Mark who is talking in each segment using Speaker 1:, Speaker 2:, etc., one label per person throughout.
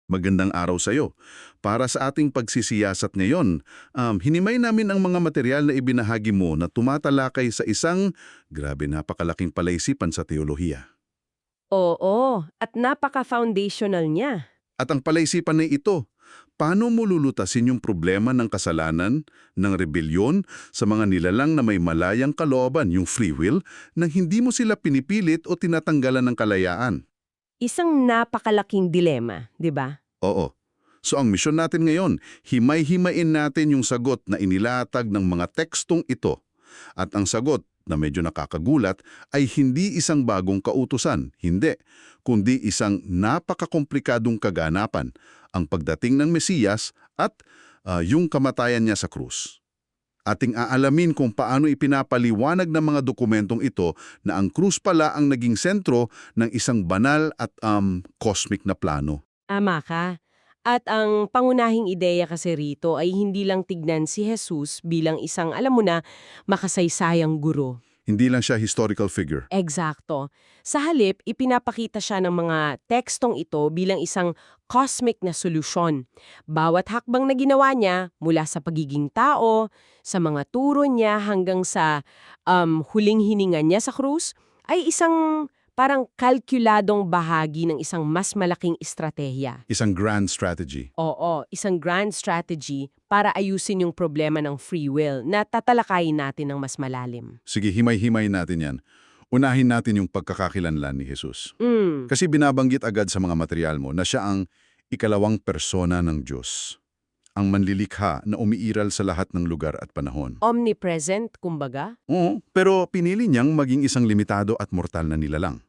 Speaker 1: Magandang araw sa iyo. Para sa ating pagsisiyasat ngayon, hinimay namin ang mga material na ibinahagi mo na tumatalakay sa isang, grabe napakalaking palaisipan sa teolohiya.
Speaker 2: Oo, at napaka-foundational niya.
Speaker 1: At ang palaisipan na ito, paano mo lulutasin yung problema ng kasalanan, ng rebelyon sa mga nilalang na may malayang kalooban, yung free will, nang hindi mo sila pinipilit o tinatanggalan ng kalayaan?
Speaker 2: Isang napakalaking dilema, di ba?
Speaker 1: Oo. So ang misyon natin ngayon, himay-himain natin yung sagot na inilatag ng mga tekstong ito. At ang sagot na medyo nakakagulat ay hindi isang bagong kautusan, hindi, kundi isang napakakomplikadong kaganapan, ang pagdating ng Mesiyas at yung kamatayan niya sa krus. Ating aalamin kung paano ipinapaliwanag ng mga dokumentong ito na ang krus pala ang naging sentro ng isang banal at cosmic na plano.
Speaker 2: Ama ka. At ang pangunahing ideya kasi rito ay hindi lang tignan si Jesus bilang isang, alam mo na, makasaysayang guro.
Speaker 1: Hindi lang siya historical figure.
Speaker 2: Eksakto. Sa halip, ipinapakita siya ng mga tekstong ito bilang isang cosmic na solusyon. Bawat hakbang na ginawa niya, mula sa pagiging tao, sa mga turo niya hanggang sa huling hininga niya sa krus, ay isang parang kalkuladong bahagi ng isang mas malaking estratehiya.
Speaker 1: Isang grand strategy.
Speaker 2: Oo, isang grand strategy para ayusin yung problema ng free will na tatalakayin natin ng mas malalim.
Speaker 1: Sige, himay-himay natin yan. Unahin natin yung pagkakakilanlan ni Jesus.
Speaker 2: Mm.
Speaker 1: Kasi binabanggit agad sa mga material mo na siya ang ikalawang persona ng Diyos. Ang manlilikha na umiiral sa lahat ng lugar at panahon.
Speaker 2: Omnipresent, kumbaga?
Speaker 1: Oo, pero pinili niyang maging isang limitado at mortal na nilalang.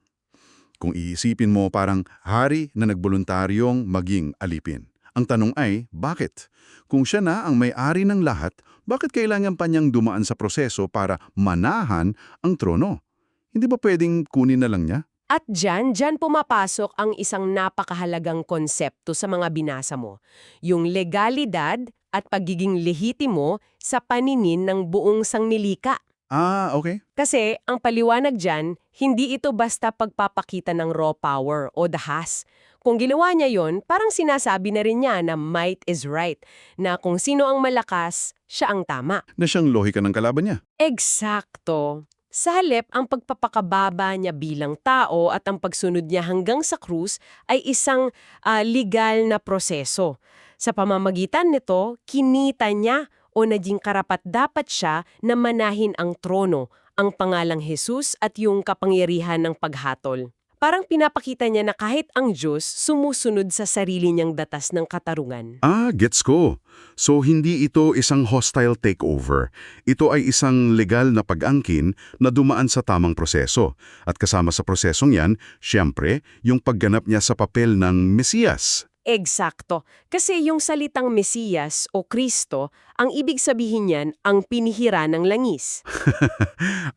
Speaker 1: Kung iisipin mo parang hari na nagboluntaryong maging alipin. Ang tanong ay, bakit? Kung siya na ang may-ari ng lahat, bakit kailangan pa niyang dumaan sa proseso para manahan ang trono? Hindi ba pwedeng kunin na lang niya?
Speaker 2: At dyan pumapasok ang isang napakahalagang konsepto sa mga binasa mo. Yung legalidad at pagiging lehitimo sa paningin ng buong sangnilika.
Speaker 1: Ah, okay.
Speaker 2: Kasi ang paliwanag dyan, hindi ito basta pagpapakita ng raw power o dahas. Kung ginawa niya yon, parang sinasabi na rin niya na might is right, na kung sino ang malakas, siya ang tama.
Speaker 1: Na siyang lohika ng kalaban niya.
Speaker 2: Eksakto. Sa halip, ang pagpapakababa niya bilang tao at ang pagsunod niya hanggang sa krus ay isang legal na proseso. Sa pamamagitan nito, kinita niya o naging karapat-dapat siya na manahin ang trono, ang pangalang Jesus at yung kapangyarihan ng paghatol. Parang pinapakita niya na kahit ang Diyos sumusunod sa sarili niyang datas ng katarungan.
Speaker 1: Ah, gets ko. So hindi ito isang hostile takeover. Ito ay isang legal na pag-angkin na dumaan sa tamang proseso. At kasama sa prosesong yan, siyempre, yung pagganap niya sa papel ng Mesiyas.
Speaker 2: Eksakto. Kasi yung salitang Mesiyas o Kristo, ang ibig sabihin niyan ang pinihira ng langis.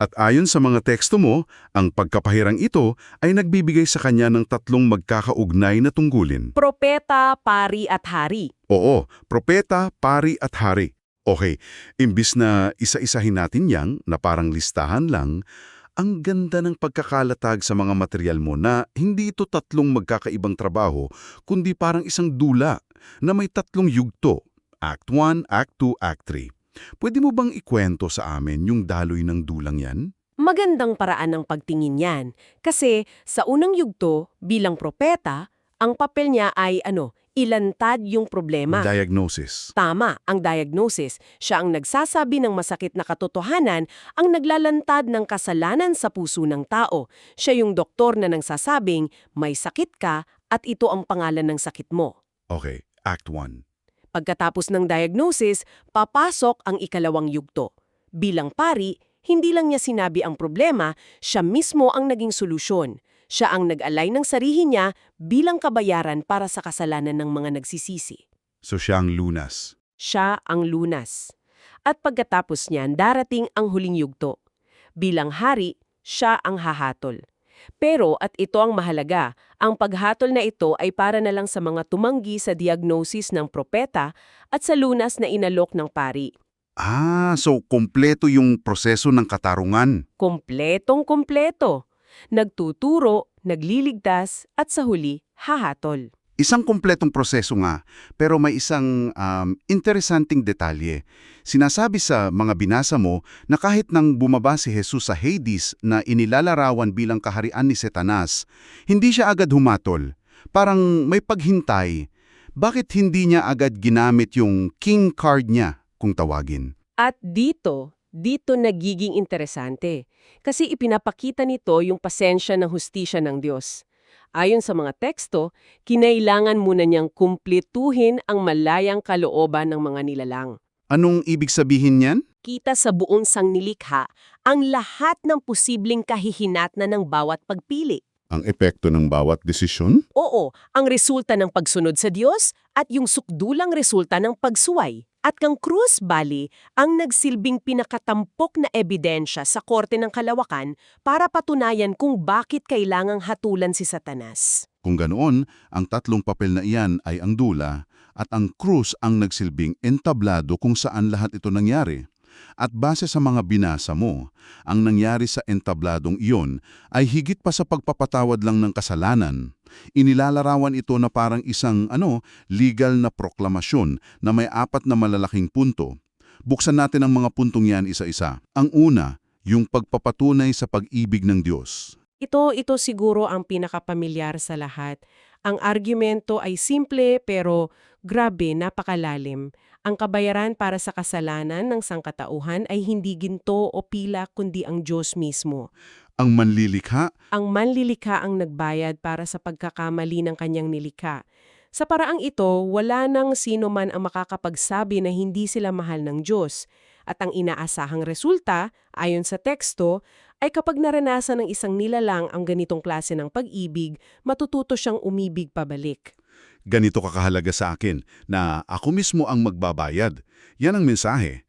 Speaker 1: At ayon sa mga teksto mo, ang pagkapahirang ito ay nagbibigay sa kanya ng tatlong magkakaugnay na tungkulin.
Speaker 2: Propeta, pari at hari.
Speaker 1: Oo, propeta, pari at hari. Okay, imbis na isa-isahin natin yang na parang listahan lang, ang ganda ng pagkakalatag sa mga material mo na hindi ito tatlong magkakaibang trabaho, kundi parang isang dula na may tatlong yugto, Act 1, Act 2, Act 3. Pwede mo bang ikwento sa amin yung daloy ng dulang yan?
Speaker 2: Magandang paraan ng pagtingin yan. Kasi sa unang yugto, bilang propeta, ang papel niya ay ilantad yung problema.
Speaker 1: Diagnosis.
Speaker 2: Tama, ang diagnosis. Siya ang nagsasabi ng masakit na katotohanan, ang naglalantad ng kasalanan sa puso ng tao. Siya yung doktor na nagsasabing, may sakit ka at ito ang pangalan ng sakit mo.
Speaker 1: Okay, Act 1.
Speaker 2: Pagkatapos ng diagnosis, papasok ang ikalawang yugto. Bilang pari, hindi lang niya sinabi ang problema, siya mismo ang naging solusyon. Siya ang nag-alay ng sarili niya bilang kabayaran para sa kasalanan ng mga nagsisisi.
Speaker 1: So siya ang lunas.
Speaker 2: Siya ang lunas. At pagkatapos niyan, darating ang huling yugto. Bilang hari, siya ang hahatol. Pero, at ito ang mahalaga, ang paghatol na ito ay para na lang sa mga tumanggi sa diagnosis ng propeta at sa lunas na inalok ng pari.
Speaker 1: Ah, so kompleto yung proseso ng katarungan.
Speaker 2: Kompletong-kompleto. Nagtuturo, nagliligtas, at sa huli, hahatol.
Speaker 1: Isang kumpletong proseso nga, pero may isang interesanting detalye. Sinasabi sa mga binasa mo na kahit nang bumaba si Jesus sa Hades na inilalarawan bilang kaharian ni Satanas, hindi siya agad humatol. Parang may paghintay. Bakit hindi niya agad ginamit yung king card niya, kung tawagin?
Speaker 2: At dito nagiging interesante. Kasi ipinapakita nito yung pasensya ng hustisya ng Diyos. Ayon sa mga teksto, kinailangan muna niyang kumplituhin ang malayang kalooban ng mga nilalang.
Speaker 1: Anong ibig sabihin niyan?
Speaker 2: Kita sa buong sangnilikha ang lahat ng posibleng kahihinatnan ng bawat pagpili.
Speaker 1: Ang epekto ng bawat desisyon?
Speaker 2: Oo, ang resulta ng pagsunod sa Diyos at yung sukdulang resulta ng pagsuway. At kang krus, bali, ang nagsilbing pinakatampok na ebidensya sa korte ng kalawakan para patunayan kung bakit kailangang hatulan si Satanas.
Speaker 1: Kung ganoon, ang tatlong papel na iyan ay ang dula at ang krus ang nagsilbing entablado kung saan lahat ito nangyari. At base sa mga binasa mo, ang nangyari sa entabladong iyon ay higit pa sa pagpapatawad lang ng kasalanan. Inilalarawan ito na parang isang legal na proklamasyon na may 4 na malalaking punto. Buksan natin ang mga puntong yan isa-isa. Ang una, yung pagpapatunay sa pag-ibig ng Diyos.
Speaker 2: Ito siguro ang pinakapamilyar sa lahat. Ang argumento ay simple pero grabe, napakalalim. Ang kabayaran para sa kasalanan ng sangkatauhan ay hindi ginto o pila kundi ang Diyos mismo.
Speaker 1: Ang manlilikha,
Speaker 2: Ang manlilikha ang nagbayad para sa pagkakamali ng kanyang nilikha. Sa paraang ito, wala nang sino man ang makakapagsabi na hindi sila mahal ng Diyos. At ang inaasahang resulta, ayon sa teksto, ay kapag naranasan ng isang nilalang ang ganitong klase ng pag-ibig, matututo siyang umibig pabalik.
Speaker 1: ganito kakahalaga sa akin na ako mismo ang magbabayad. Yan ang mensahe.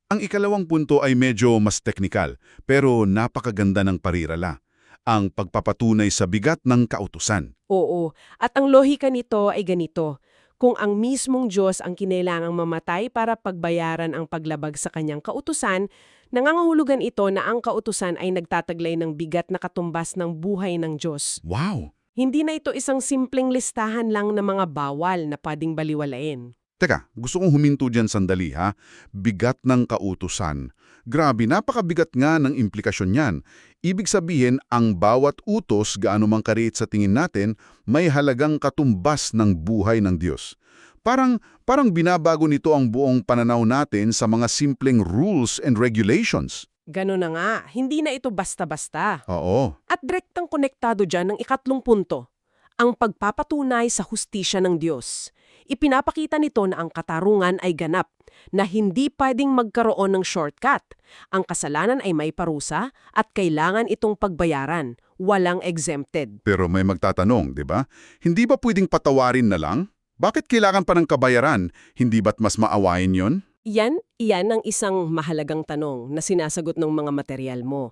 Speaker 1: Ang ikalawang punto ay medyo mas teknikal, pero napakaganda ng parirala. Ang pagpapatunay sa bigat ng kautusan.
Speaker 2: Oo, at ang lohika nito ay ganito. Kung ang mismong Diyos ang kinailangang mamatay para pagbayaran ang paglabag sa kanyang kautusan, nangangahulugan ito na ang kautusan ay nagtataglay ng bigat na katumbas ng buhay ng Diyos.
Speaker 1: Wow!
Speaker 2: Hindi na ito isang simpleng listahan lang ng mga bawal na pwedeng baliwalain.
Speaker 1: Teka, gusto kong huminto dyan sandali ha. Bigat ng kautusan. Grabe, napakabigat nga ng implikasyon yan. Ibig sabihin, ang bawat utos, gaano mang kariit sa tingin natin, may halagang katumbas ng buhay ng Diyos. Parang binabago nito ang buong pananaw natin sa mga simpleng rules and regulations.
Speaker 2: Gano'n na nga, hindi na ito basta-basta.
Speaker 1: Oo.
Speaker 2: At direktang konektado dyan ng ikatlong punto, ang pagpapatunay sa hustisya ng Diyos. Ipinapakita nito na ang katarungan ay ganap, na hindi pwedeng magkaroon ng shortcut. Ang kasalanan ay may parusa at kailangan itong pagbayaran, walang exempted.
Speaker 1: Pero may magtatanong, di ba? Hindi ba pwedeng patawarin na lang? Bakit kailangan pa ng kabayaran? Hindi ba't mas maawain yon?
Speaker 2: Iyan ang isang mahalagang tanong na sinasagot ng mga material mo.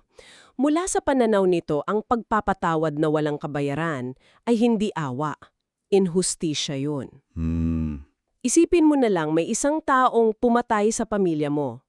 Speaker 2: Mula sa pananaw nito, ang pagpapatawad na walang kabayaran ay hindi awa. Inhustisya yun. Isipin mo na lang may isang taong pumatay sa pamilya mo.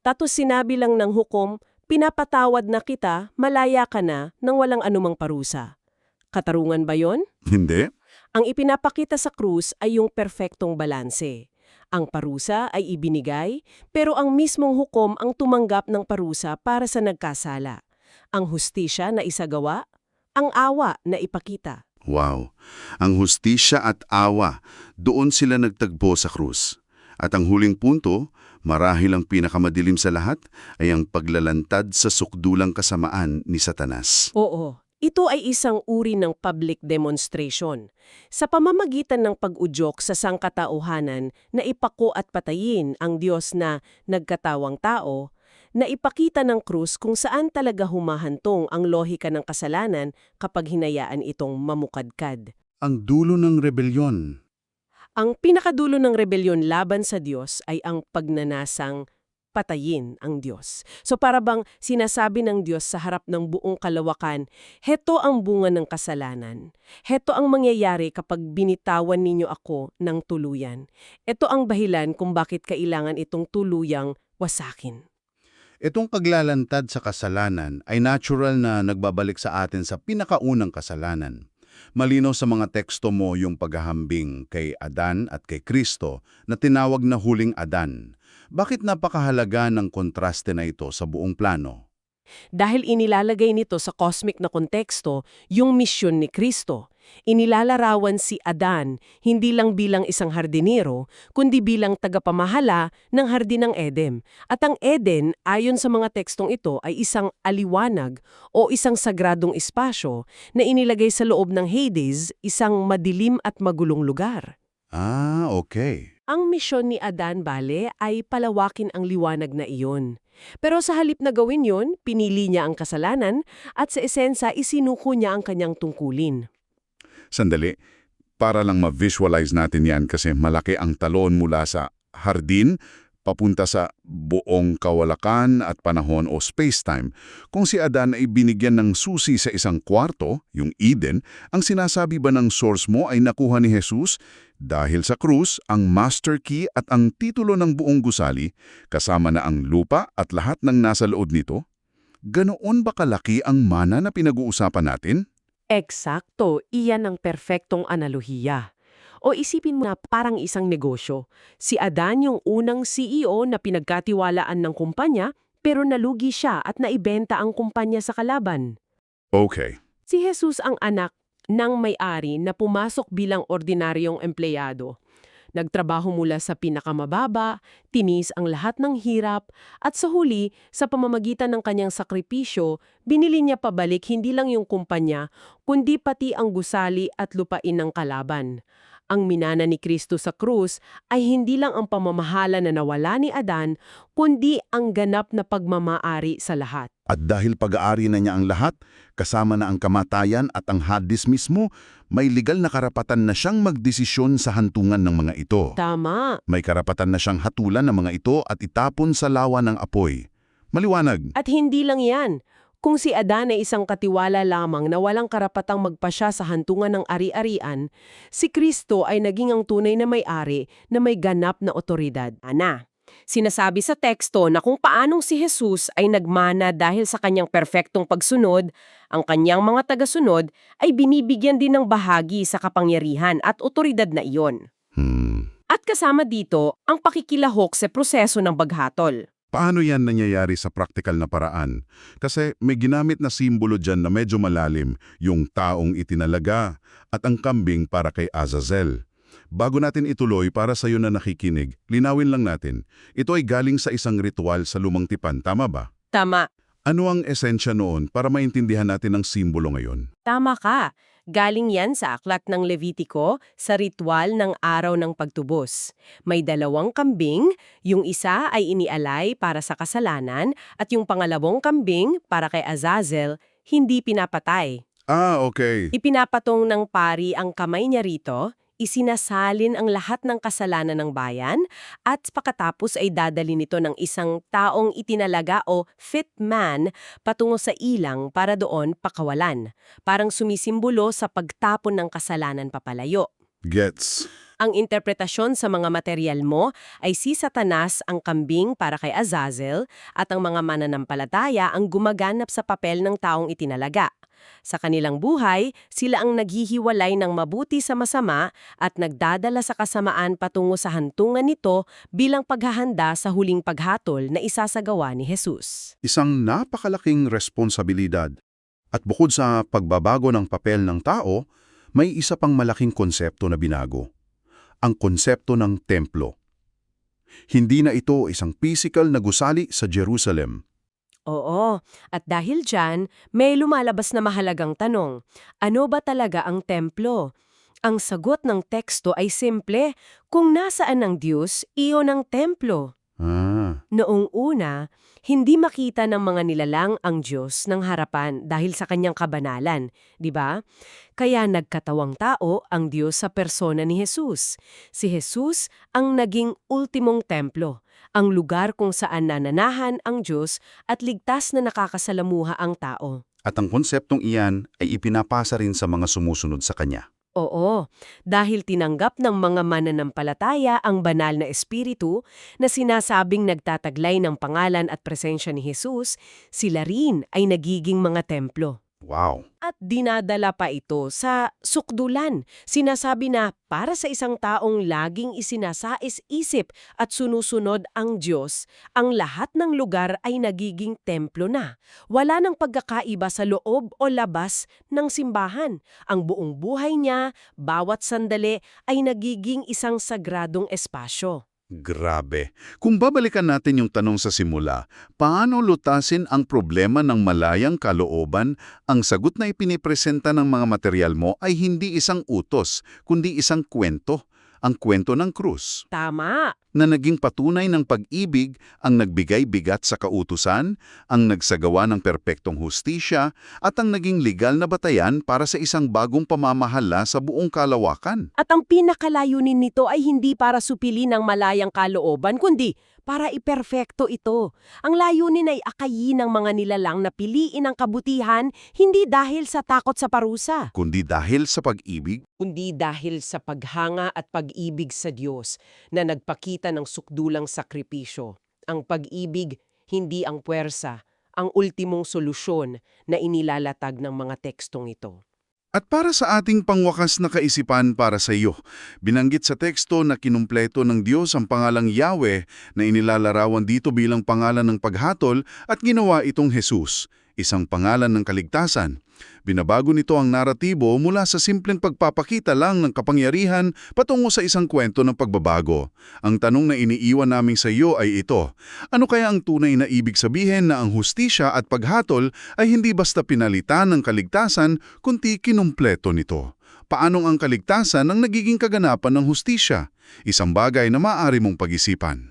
Speaker 2: Tapos sinabi lang ng hukom, pinapatawad na kita, malaya ka na nang walang anumang parusa. Katarungan ba yon?
Speaker 1: Hindi.
Speaker 2: Ang ipinapakita sa krus ay yung perpektong balanse. Ang parusa ay ibinigay, pero ang mismong hukom ang tumanggap ng parusa para sa nagkasala. Ang hustisya na isagawa, ang awa na ipakita.
Speaker 1: Wow. Ang hustisya at awa, doon sila nagtagpo sa krus. At ang huling punto, marahil ang pinakamadilim sa lahat, ay ang paglalantad sa sukdulang kasamaan ni Satanas.
Speaker 2: Oo, ito ay isang uri ng public demonstration. Sa pamamagitan ng pag-udyok sa sangkatauhanan na ipako at patayin ang Diyos na nagkatawang tao, na ipakita ng krus kung saan talaga humahantong ang lohika ng kasalanan kapag hinayaan itong mamukadkad.
Speaker 1: Ang dulo ng rebelyon.
Speaker 2: Ang pinakadulo ng rebelyon laban sa Diyos ay ang pagnanasang patayin ang Diyos. So para bang sinasabi ng Diyos sa harap ng buong kalawakan, heto ang bunga ng kasalanan. Heto ang mangyayari kapag binitawan ninyo ako ng tuluyan. Ito ang dahilan kung bakit kailangan itong tuluyang wasakin.
Speaker 1: Itong paglalantad sa kasalanan ay natural na nagbabalik sa atin sa pinakaunang kasalanan. Malinaw sa mga teksto mo yung paghahambing kay Adan at kay Kristo na tinawag na huling Adan. Bakit napakahalaga ng kontraste na ito sa buong plano?
Speaker 2: Dahil inilalagay nito sa cosmic na konteksto yung misyon ni Kristo. Inilalarawan si Adan hindi lang bilang isang hardinero, kundi bilang tagapamahala ng Hardin ng Eden. At ang Eden, ayon sa mga tekstong ito, ay isang aliwanag o isang sagradong espasyo na inilagay sa loob ng Hades, isang madilim at magulong lugar.
Speaker 1: Ah, okay.
Speaker 2: Ang misyon ni Adan, bale, ay palawakin ang liwanag na iyon. Pero sa halip na gawin yon, pinili niya ang kasalanan at sa esensa isinuko niya ang kanyang tungkulin.
Speaker 1: Sandali, para lang ma-visualize natin yan kasi malaki ang talon mula sa hardin papunta sa buong kawalakan at panahon o space-time. Kung si Adan ay binigyan ng susi sa isang kwarto, yung Eden, ang sinasabi ba ng source mo ay nakuha ni Jesus dahil sa krus ang master key at ang titulo ng buong gusali, kasama na ang lupa at lahat ng nasa loob nito? Ganoon ba kalaki ang mana na pinag-uusapan natin?
Speaker 2: Eksakto, iyan ang perpektong analohiya. O isipin mo na parang isang negosyo. Si Adan yung unang CEO na pinagkatiwalaan ng kumpanya, pero nalugi siya at naibenta ang kumpanya sa kalaban.
Speaker 1: Okay.
Speaker 2: Si Jesus ang anak ng may-ari na pumasok bilang ordinaryong empleyado. Nagtrabaho mula sa pinakamababa, tinis ang lahat ng hirap, at sa huli, sa pamamagitan ng kanyang sakripisyo, binili niya pabalik hindi lang yung kumpanya, kundi pati ang gusali at lupain ng kalaban. Ang minana ni Kristo sa krus ay hindi lang ang pamamahala na nawala ni Adan, kundi ang ganap na pagmamaari sa lahat.
Speaker 1: At dahil pag-aari na niya ang lahat, kasama na ang kamatayan at ang Hades mismo, may legal na karapatan na siyang magdesisyon sa hantungan ng mga ito.
Speaker 2: Tama.
Speaker 1: May karapatan na siyang hatulan ng mga ito at itapon sa lawa ng apoy. Maliwanag.
Speaker 2: At hindi lang yan. Kung si Adan ay isang katiwala lamang na walang karapatang magpasya sa hantungan ng ari-arian, si Kristo ay naging ang tunay na may-ari na may ganap na otoridad. Sinasabi sa teksto na kung paanong si Jesus ay nagmana dahil sa kanyang perpektong pagsunod, ang kanyang mga tagasunod ay binibigyan din ng bahagi sa kapangyarihan at otoridad na iyon. At kasama dito ang pakikilahok sa proseso ng baghatol.
Speaker 1: Paano yan nangyayari sa praktikal na paraan? Kasi may ginamit na simbolo dyan na medyo malalim, yung taong itinalaga at ang kambing para kay Azazel. Bago natin ituloy para sa iyo na nakikinig, linawin lang natin. Ito ay galing sa isang ritual sa Lumang Tipan, tama ba?
Speaker 2: Tama.
Speaker 1: Ano ang esensya noon para maintindihan natin ang simbolo ngayon?
Speaker 2: Tama ka. Galing yan sa aklat ng Levitiko sa ritual ng Araw ng Pagtubos. May 2 kambing, yung isa ay inialay para sa kasalanan at yung pangalawang kambing para kay Azazel, hindi pinapatay.
Speaker 1: Ah, okay.
Speaker 2: Ipinapatong ng pari ang kamay niya rito, isinasalin ang lahat ng kasalanan ng bayan, at pagkatapos ay dadali nito ng isang taong itinalaga o fit man patungo sa ilang para doon pakawalan. Parang sumisimbolo sa pagtapon ng kasalanan papalayo.
Speaker 1: Gets.
Speaker 2: Ang interpretasyon sa mga material mo ay si Satanas ang kambing para kay Azazel at ang mga mananampalataya ang gumaganap sa papel ng taong itinalaga. Sa kanilang buhay, sila ang naghihiwalay ng mabuti sa masama at nagdadala sa kasamaan patungo sa hantungan nito bilang paghahanda sa huling paghatol na isasagawa ni Jesus.
Speaker 1: Isang napakalaking responsibilidad. At bukod sa pagbabago ng papel ng tao, may isa pang malaking konsepto na binago. Ang konsepto ng templo. Hindi na ito isang physical na gusali sa Jerusalem.
Speaker 2: Oo, at dahil dyan, may lumalabas na mahalagang tanong. Ano ba talaga ang templo? Ang sagot ng teksto ay simple, kung nasaan ang Diyos, iyon ang templo. Noong una, hindi makita ng mga nilalang ang Diyos ng harapan dahil sa kanyang kabanalan, di ba? Kaya nagkatawang tao ang Diyos sa persona ni Jesus. Si Jesus ang naging ultimong templo, ang lugar kung saan nananahan ang Diyos at ligtas na nakakasalamuha ang tao.
Speaker 1: At ang konseptong iyan ay ipinapasa rin sa mga sumusunod sa kanya.
Speaker 2: Oo, dahil tinanggap ng mga mananampalataya ang banal na espiritu na sinasabing nagtataglay ng pangalan at presensya ni Jesus, sila rin ay nagiging mga templo.
Speaker 1: Wow!
Speaker 2: At dinadala pa ito sa sukdulan. Sinasabi na para sa isang taong laging isinasais-isip at sunusunod ang Diyos, ang lahat ng lugar ay nagiging templo na. Wala nang pagkakaiba sa loob o labas ng simbahan. Ang buong buhay niya, bawat sandali, ay nagiging isang sagradong espasyo.
Speaker 1: Grabe. Kung babalikan natin yung tanong sa simula, paano lutasin ang problema ng malayang kalooban? Ang sagot na ipinipresenta ng mga material mo ay hindi isang utos, kundi isang kwento, ang kwento ng krus,
Speaker 2: Tama!
Speaker 1: na naging patunay ng pag-ibig, ang nagbigay bigat sa kautusan, ang nagsagawa ng perpektong hustisya, at ang naging legal na batayan para sa isang bagong pamamahala sa buong kalawakan.
Speaker 2: At ang pinakalayunin nito ay hindi para supilin ang malayang kalooban, kundi para iperfekto ito. Ang layunin ay akayin ng mga nilalang na piliin ang kabutihan hindi dahil sa takot sa parusa,
Speaker 1: Kundi dahil sa pag-ibig,
Speaker 2: kundi dahil sa paghanga at pag-ibig sa Diyos na nagpakita ng sukdulang sakripisyo. Ang pag-ibig, hindi ang puwersa, ang ultimong solusyon na inilalatag ng mga tekstong ito.
Speaker 1: at para sa ating pangwakas na kaisipan para sa iyo, binanggit sa teksto na kinumpleto ng Diyos ang pangalang Yahweh na inilalarawan dito bilang pangalan ng paghatol at ginawa itong Jesus, isang pangalan ng kaligtasan. Binabago nito ang naratibo mula sa simpleng pagpapakita lang ng kapangyarihan patungo sa isang kwento ng pagbabago. Ang tanong na iniiwan namin sa iyo ay ito: ano kaya ang tunay na ibig sabihin na ang hustisya at paghatol ay hindi basta pinalitan ng kaligtasan, kundi kinumpleto nito? Paanong ang kaligtasan ang nagiging kaganapan ng hustisya? Isang bagay na maaari mong pag-isipan.